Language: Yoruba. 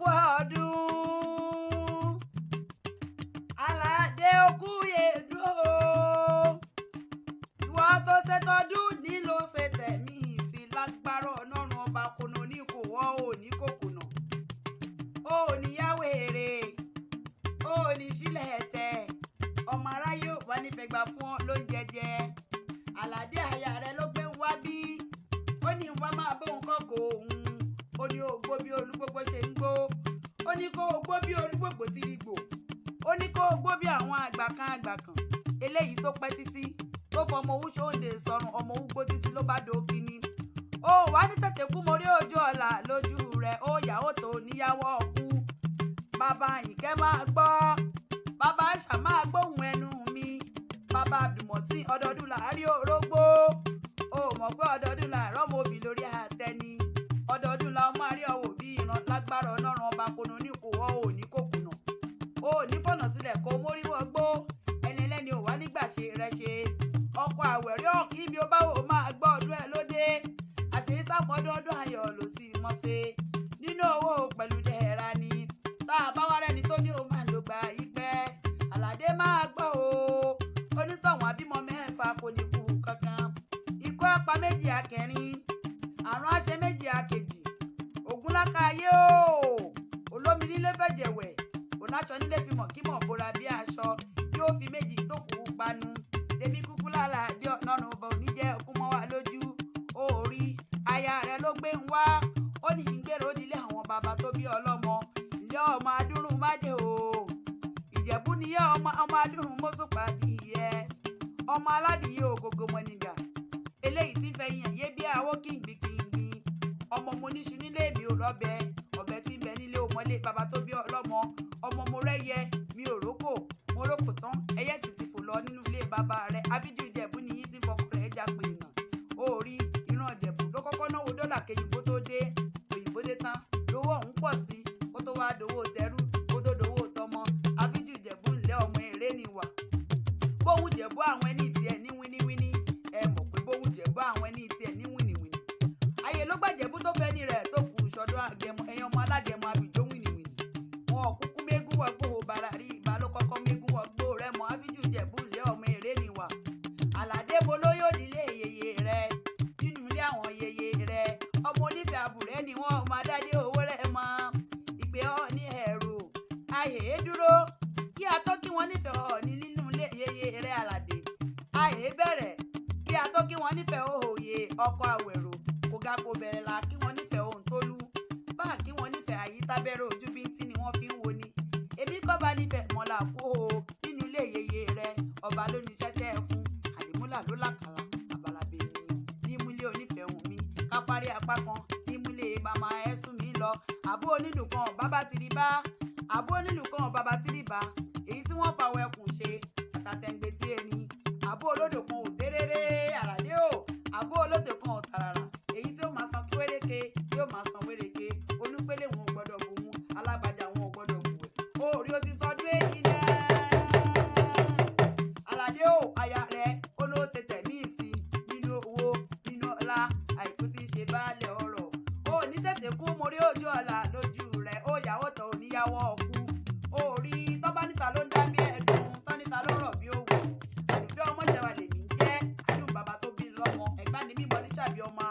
kú ọdún Aládé okú yèdú ìwọ tó ṣe tọdún ní ló ṣe tẹ̀mí ìfi lágbára ọlọ́run ọba kùnà ní kò wọ́ òní kò kùnà òní yáwó èrè òní sílẹ̀ ẹ̀tẹ̀ ọmọ aráyé ò wá nífẹ̀ẹ́ gbà fún ọ ló ń jẹjẹ Aládé aya rẹ ló gbé wá bí ó ní wá máa bóun kọ́kọ́ òun ó ní ògbó bí olúgbogbo ṣe ń gbó ó ní kó ògbó bí olúgbogbo ti rí gbò ó ní kó ògbó bí àwọn àgbà kan eléyìí tó pẹ́ títí tó fọmọ owó ṣòǹdè sọrùn ọmọ owó gbó títí ló bá dòkì ni ó wá ní tètè kú mórí ojú ọ̀la lójú rẹ̀ ó yàwó tó níyàwó ọkú bàbá Àyìnkẹ́ máa gbọ́ bàbá Àìṣà máa gbóhùn ẹnu mi bàbá Abdulmọ̀tí ọdọọdún láàárín orógbó ó mọ̀ pé ọdọọdún láàárọ̀ ọmọ òbí lórí àtẹni ọdọọdún la ọmọ àrí ọwọ́ bí ìran lágbára ọlọ́run ọba kunu ní kò wọ́ òní kò kùnà òní fọ̀nà sílẹ̀ kó mórí wọgbó ẹni ẹlẹ́ni ò wá nígbà ṣe rẹ ṣe ọkọ̀ àwẹ̀rẹ́ ọ̀kí bí ó bá wò máa gbọ́ ọdún ẹ lóde àṣeyí sáfọ́dún ayọ̀ ló sì mọ̀ ṣe nínú owó pẹ̀lú dẹ̀ra ni tá a bá wá rẹ́ni tó ní o máa lò gbà yí pẹ́ Aládé máa gbọ́ o onítọ̀hún àbímọ mẹ́fà kò ní kú kankan ikú apá méjì akẹrin àrùn àṣẹ méjì akejì ògúnláka ayé o olómi nílé fẹ̀jẹ̀wẹ̀ onáṣọ nílé fi mọ̀ kí mọ̀ bóra bí aṣọ yóò fi méjì tó kù panu tèmi kúkú lálàdé ọ̀nà ọba oníjẹ́ òkú mọ́ wa lójú orí aya rẹ̀ ló gbé ń wá ó ní ìgbèrò nílé àwọn bàbá tó bí ọlọ́mọ ilé ọmọ adúrún májè o Ìjẹ̀bú níyẹ ọmọ adúrún mọ́sùpá dìyẹ ọmọ aládìyẹ ògógó mọ́nìgà eléyìí tí fẹ̀yìn yé bí àwọ̀ kìngbìkìngbì ọmọ mo níṣu nílé mi ò rọ́bẹ ọ̀bẹ tí ń bẹ nílé òmọ́lé bàbá tó bí ọlọ́mọ ọmọ mo rẹ́yẹ mi ò rókò mo rókò tán ẹyẹ sì ti fò lọ nínú ilé bàbá rẹ̀ Abíjú Ìjẹ̀bú nìyí tí fọkọ rẹ̀ já pé nà ó rí ìran Ìjẹ̀bú ló kọ́kọ́ náwó dọ́là kejì kó tó dé òyìnbó dé tán lówó ọ̀hún pọ̀ sí kó tó wá dowó tẹrú kó tó dowó tọmọ Abíjú Ìjẹ̀bú ńlẹ̀ ọmọ èrè nìwà bóun Jẹ̀bú àwọn ẹni tiẹ̀ ní wíníwíní ẹ mọ̀ pé bóun Jẹ̀bú àwọn ẹni tiẹ̀ ní wíníwíní ayé ló gbàjẹ̀bú tó fẹ́ ní rẹ̀ tó kù sọ́dọ̀ àgẹmọ ẹ̀yàn ọmọ alágẹmọ àbìjó wíníwíní wọn kúkú mégún wọgbó bàrà rí ìbá ló kọ́kọ́ mégún wọgbó rẹ̀ mọ́ Abíjú Ìjẹ̀bú ńlẹ̀ ọmọ èrè nìwà Aládé bolóyò nílé yèyé rẹ̀ nínú ilé àwọn yèyé rẹ̀ ọmọ onífẹ́ àbùrẹ́ ni wọ́n ọmọ adádé owó rẹ̀ mọ́ ìgbé ọ̀ ní ẹ̀rù ayé dúró kí a tó kí wọ́n nífẹ̀ẹ́ Ọọ̀ni nínú ilé yèyé rẹ̀ Aládé ayé bẹ̀rẹ̀ kí a tó kí wọ́n nífẹ̀ẹ́ òòyè ọkọ̀ àwẹ̀rò kò ga kò bẹ̀rẹ̀ la kí wọ́n nífẹ̀ẹ́ Òǹtólú bá kí wọ́n nífẹ̀ẹ́ Àyítábẹ̀rẹ̀ ojú bíntí ni wọ́n fi ń wo ni èmi kọ́ bá nífẹ̀ẹ́ mọ́lá kó o nínú ilé yèyé rẹ̀ ọba ló ní ṣẹ́ṣẹ́ fún àdìmúlà ló làkàrà àbàlàbè ní nímúlé onífẹ̀ẹ́ hùn mi ká parí apá kan nímúlé màmá ẹ̀sùn mi lọ àbó onílù kan bàbá ti rí bá àbó onílù kan bàbá ti rí bá èyí tí wọ́n pàwọ́ ẹkùn ṣe àtàtẹ̀ǹgbẹ̀ tí ẹni àbó olódò kan ò tẹ́rẹ́rẹ́ Aládé o àbó olódò kan ò tàràrà èyí tí ó máa san kí wéréke yóò máa san wéréke onúpélé wọn ò gbọ́dọ̀ bò mú alágbájá wọn ò gbọ́dọ̀ bù ẹ̀ orí o ti sọdún èyí náà Aládé o aya rẹ̀ ó ló ṣe tẹ̀mí ìsìn nínú owó nínú ọlá àìkú tí ń ṣe baálẹ̀ ọ̀rọ̀ ó ní tètè kú mórí ojú ọ̀la lójú rẹ̀ ó yàwó tó níyàwó ọkú orí tọ́ba níta ló ń dá bí ẹ̀dùn tọ́ níta ló rọ̀ bí òwò àdùfẹ́ ọmọ ìjẹwà lèmi ń jẹ́ àdùn bàbá tó bí lọ́mọ ẹ̀gbá ni mímọ́ ní sàbí ọmọ